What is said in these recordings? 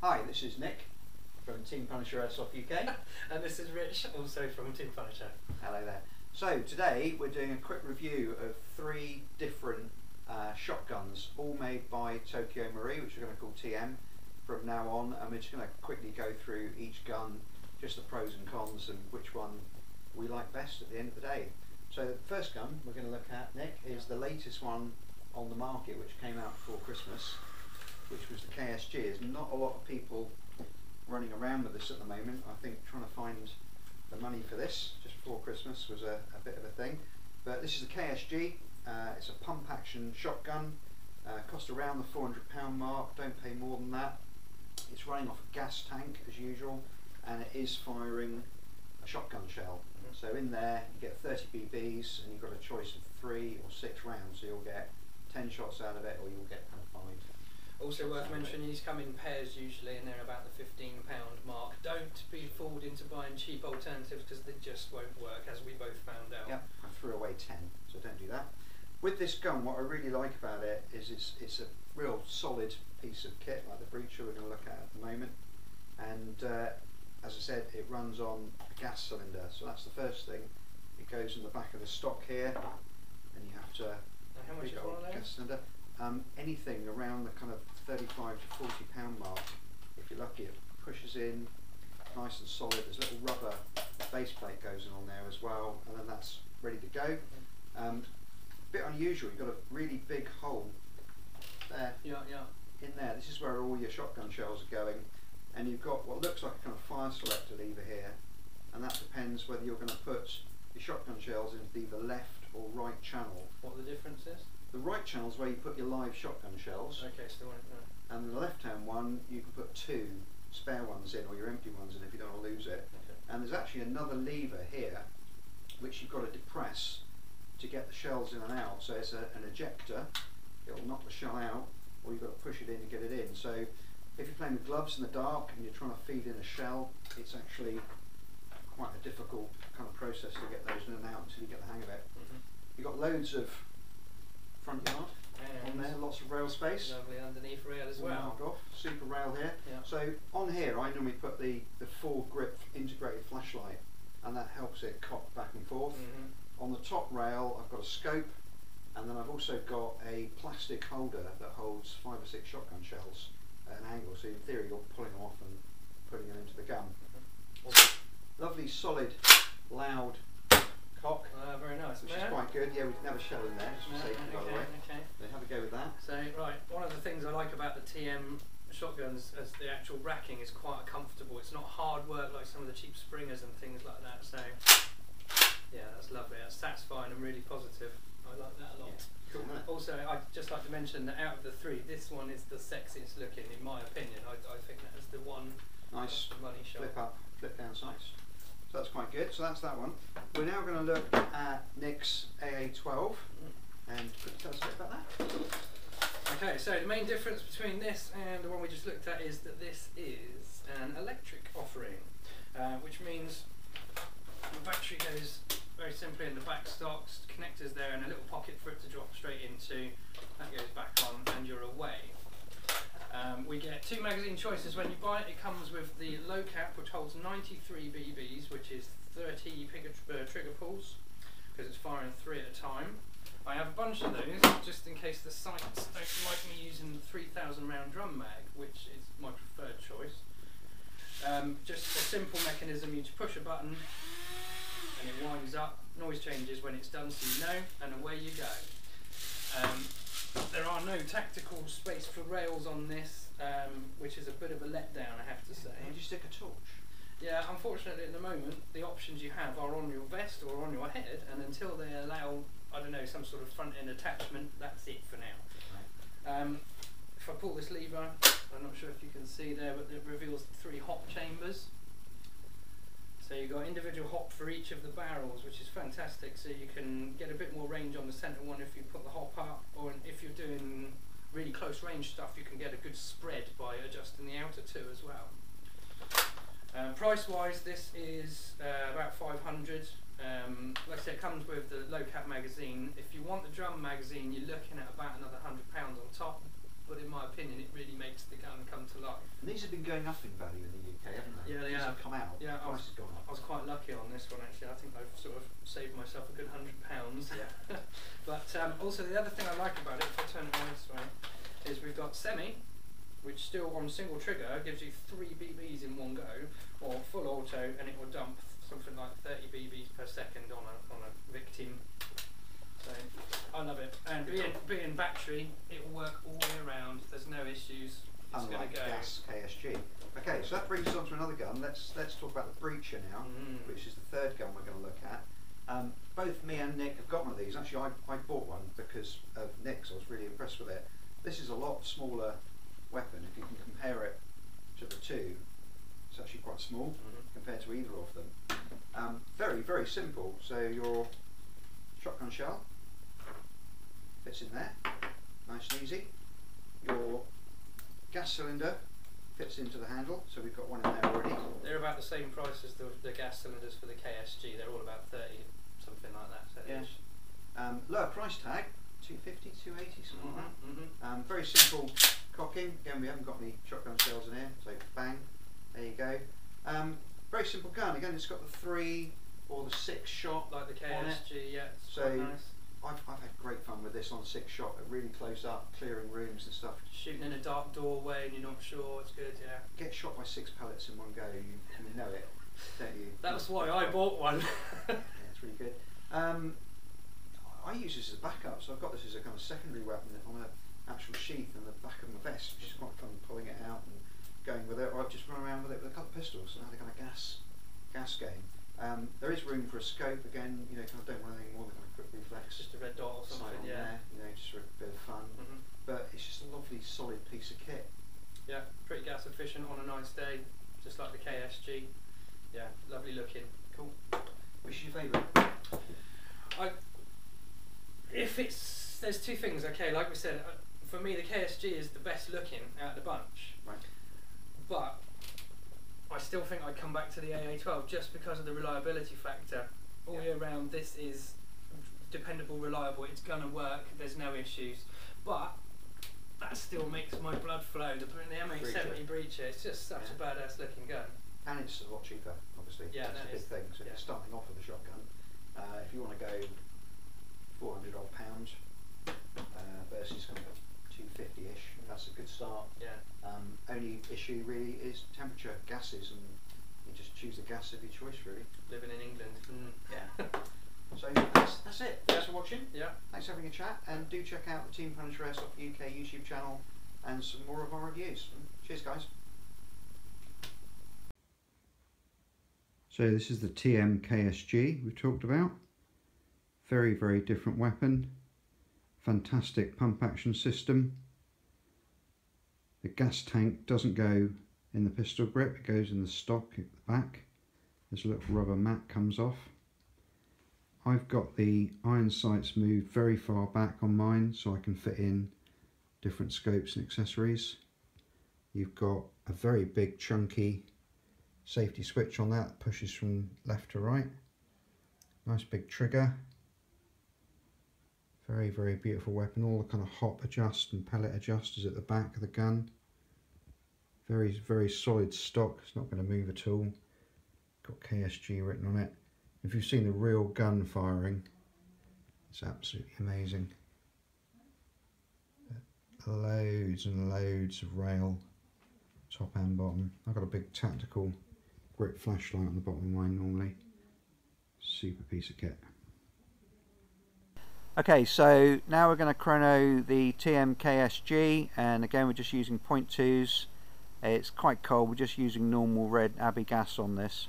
Hi, this is Nick from Team Punisher Airsoft UK. And this is Rich, also from Team Punisher. Hello there. So today we're doing a quick review of 3 different shotguns, all made by Tokyo Marui, which we're going to call TM from now on, and we're just going to quickly go through each gun, just the pros and cons and which one we like best at the end of the day. So the first gun we're going to look at, Nick, is the latest one on the market, which came out before Christmas, which was the KSG. There's not a lot of people running around with this at the moment. I think trying to find the money for this just before Christmas was a bit of a thing. But this is the KSG. It's a pump action shotgun. Cost around the £400 mark. Don't pay more than that. It's running off a gas tank as usual, and it is firing a shotgun shell. So in there you get 30 BBs, and you've got a choice of 3 or 6 rounds. So you'll get 10 shots out of it, or you'll get kind of 5. Also worth mentioning, these come in pairs usually, and they're about the £15 mark. Don't be fooled into buying cheap alternatives, because they just won't work, as we both found out. Yep, I threw away 10, so don't do that. With this gun, what I really like about it is it's a real solid piece of kit, like the Breacher we're going to look at the moment. And as I said, it runs on a gas cylinder, so that's the first thing. It goes in the back of the stock here, and you have to How much is one of those? gas cylinder. Anything around the kind of £35 to £40 mark, if you're lucky. It pushes in nice and solid. There's a little rubber base plate goes in on there as well, and then that's ready to go. Bit unusual, you've got a really big hole there in there. This is where all your shotgun shells are going, and you've got what looks like a kind of fire selector lever here, and that depends whether you're going to put your shotgun shells into either left or right channel. What the difference is? The right channel is where you put your live shotgun shells. Okay, so And the left-hand one, you can put 2 spare ones in, or your empty ones in if you don't want to lose it. okay. And there's actually another lever here, which you've got to depress to get the shells in and out. So it's an ejector. It'll knock the shell out, or you've got to push it in to get it in. So if you're playing with gloves in the dark and you're trying to feed in a shell, it's actually quite a difficult kind of process to get those in and out until you get the hang of it. You've got loads of front yard on there, lots of rail space. Lovely underneath rail as well. Marked off, super rail here. Yeah. So on here I normally put the 4 grip integrated flashlight, and that helps it cock back and forth. On the top rail I've got a scope, and then I've also got a plastic holder that holds 5 or 6 shotgun shells at an angle, so in theory you're pulling them off and putting them into the gun. Lovely solid loud cock. Very nice. Which is quite good. Yeah, we didn't have a shell in there, just for safety, by the way. Okay. They have a go with that. So, right, one of the things I like about the TM shotguns is the actual racking is quite comfortable. It's not hard work like some of the cheap Springers and things like that. So, yeah, that's lovely. That's satisfying and really positive. I like that a lot. Yeah. Cool, isn't it? Also, I'd just like to mention that out of the 3, this one is the sexiest looking, in my opinion. I think that is the one. Nice the money shot. flip up, flip down sights. So that's quite good. So that's that one. We're now going to look at Nick's AA-12, and could you tell us a bit about that? Okay, so the main difference between this and the one we just looked at is that this is an electric offering, which means the battery goes very simply in the back stocks, connectors there, and a little pocket for it to drop straight into. That goes back on, and you're away. We get 2 magazine choices when you buy it. It comes with the low cap, which holds 93 BBs, which is 30 trigger pulls, because it's firing 3 at a time. I have a bunch of those, just in case the sites don't like me using the 3,000 round drum mag, which is my preferred choice. Just a simple mechanism, you just push a button, and it winds up. Noise changes when it's done, so you know, and away you go. There are no tactical space for rails on this, which is a bit of a letdown, I have to say. Did you stick a torch? Yeah, unfortunately at the moment the options you have are on your vest or on your head, and until they allow, I don't know, some sort of front end attachment, that's it for now. Right. If I pull this lever, I'm not sure if you can see there, but it reveals the 3 hop chambers. So you've got individual hop for each of the barrels, which is fantastic, so you can get a bit more range on the centre one if you put the hop up, or if you're doing really close range stuff you can get a good spread by adjusting the outer 2 as well. Price wise, this is about 500. Like I said, it comes with the low cap magazine. If you want the drum magazine, you're looking at about another £100 on top, but in my opinion it really makes the gun come to life. And these have been going up in value in the UK, haven't they? Yeah, they These have come out. Yeah, the price has gone up. I was quite lucky on this one actually. I think I've sort of saved myself a good £100. Yeah. But also the other thing I like about it, if I turn it this way, is we've got semi, which still on single trigger gives you 3 BBs in one go, or full auto and it will dump something like 30 BBs per second on a Wick team. So I love it. And being battery, it will work all year round. There's no issues. It's going to go. Gas KSG. Okay, so that brings us on to another gun. Let's talk about the Breacher now, which is the third gun we're going to look at. Both me and Nick have got one of these. Actually, I bought one because of Nick's. I was really impressed with it. This is a lot smaller weapon. If you can compare it to the two, it's actually quite small compared to either of them. Very, very simple. So your shotgun shell fits in there, nice and easy. Your gas cylinder fits into the handle, so we've got one in there already. They're about the same price as the gas cylinders for the KSG. They're all about 30, something like that. So yeah. Lower price tag, 250, 280, something like that. Very simple cocking. Again, we haven't got any shotgun shells in here, so bang, there you go. Very simple gun. Again, it's got the 3 or the 6 shot like the KSG. Yeah, it's so quite nice. I've had great fun with this on 6 shot, really close up, clearing rooms and stuff. Shooting in a dark doorway and you're not sure, it's good, yeah. Get shot by 6 pellets in one go, you know it, don't you? That's why I bought one. Yeah, it's really good. I use this as a backup, so I've got this as a kind of secondary weapon on an actual sheath in the back of my vest, which is quite fun pulling it out and going with it, or I've just run around with it with a couple of pistols, so now they're kind of gas game. There is room for a scope, again, you know, kind of don't want anything more than kind of quick reflex. Just a red dot or something, yeah. There, you know, just for a bit of fun. But it's just a lovely, solid piece of kit. Yeah, pretty gas efficient on a nice day, just like the KSG. Yeah, lovely looking. Cool. Which is your favourite? There's two things, okay, like we said, for me the KSG is the best looking out of the bunch. Right. But I still think I'd come back to the AA-12 just because of the reliability factor. All year round, this is dependable, reliable, it's going to work, there's no issues. But that still makes my blood flow. The M870 Breacher, it's just such a badass looking gun. And it's a lot cheaper, obviously. Yeah, that's a big thing. So if you're starting off with a shotgun, if you want to go 400 odd pounds versus kind of 250-ish, that's a good start. Yeah. Only issue really is temperature, gases, and you just choose the gas of your choice really. Living in England. Yeah. So that's it. Thanks for watching. Yeah. Thanks for having a chat, and do check out the Team Punisher Airsoft UK YouTube channel and some more of our reviews. Cheers, guys. So this is the Tm Ksg we talked about. Very, very different weapon. Fantastic pump action system. The gas tank doesn't go in the pistol grip, it goes in the stock at the back. This little rubber mat comes off. I've got the iron sights moved very far back on mine so I can fit in different scopes and accessories. You've got a very big chunky safety switch on that pushes from left to right. Nice big trigger. Very, very beautiful weapon. All the kind of hop adjust and pellet adjusters at the back of the gun. Very, very solid stock. It's not going to move at all. Got KSG written on it. If you've seen the real gun firing, it's absolutely amazing. Loads and loads of rail, top and bottom. I've got a big tactical grip flashlight on the bottom of mine normally. Super piece of kit. Okay, so now we're going to chrono the Tm Ksg, and again we're just using 0.2s. It's quite cold, we're just using normal red Abbey gas on this.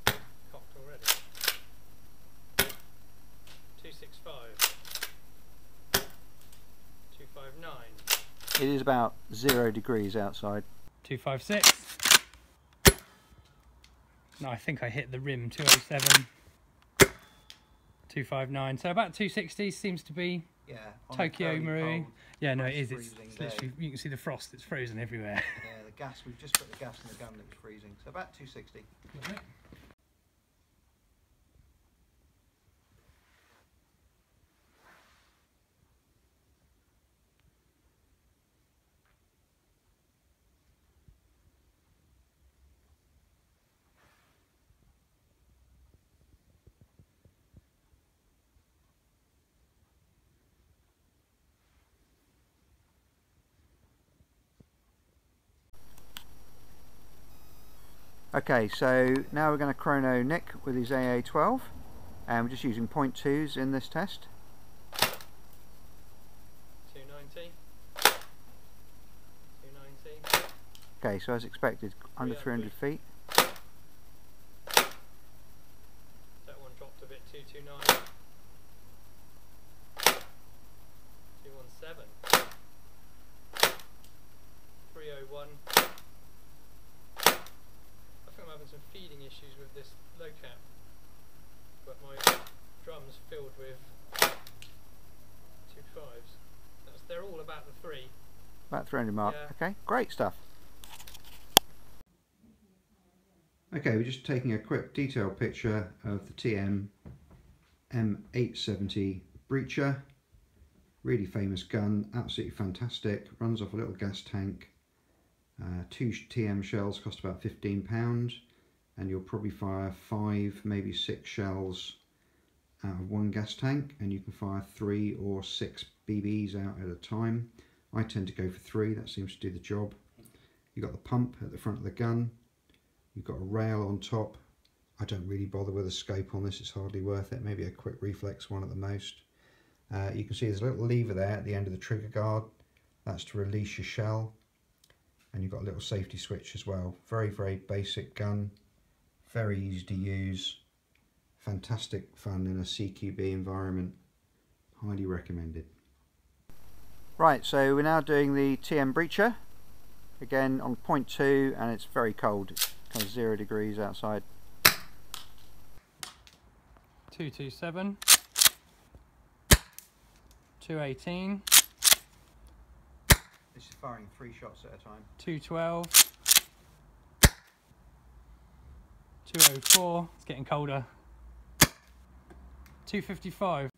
Cocked already. 265. 259. It is about 0 degrees outside. 256. No, I think I hit the rim. 207. 259. So about 260 seems to be Tokyo Marui. Yeah, no, it is. It's literally, you can see the frost. It's frozen everywhere. Yeah, the gas. We've just put the gas in the gun. It was freezing. So about 260. Okay. Okay, so now we're going to chrono Nick with his AA-12, and we're just using 0.2s in this test. 290. 290. Okay, so as expected, under 300 feet. That one dropped a bit, 229. 217. 301. I think I'm having some feeding issues with this low cap, but my drum's filled with 2.5s. They're all about the 3. About 300 mark. Yeah. Okay, great stuff. Okay, we're just taking a quick detailed picture of the TM M870 Breacher. Really famous gun, absolutely fantastic. Runs off a little gas tank. 2 TM shells cost about £15, and you'll probably fire 5, maybe 6 shells out of one gas tank, and you can fire 3 or 6 BBs out at a time. I tend to go for 3, that seems to do the job. You've got the pump at the front of the gun, you've got a rail on top. I don't really bother with a scope on this, it's hardly worth it, maybe a quick reflex one at the most. You can see there's a little lever there at the end of the trigger guard, that's to release your shell. And you've got a little safety switch as well. Very, very basic gun, very easy to use, fantastic fun in a CQB environment, highly recommended. Right, so we're now doing the TM Breacher, again on 0.2, and it's very cold, it's kind of 0 degrees outside. 227. 218. This is firing 3 shots at a time. 212. 204. It's getting colder. 255.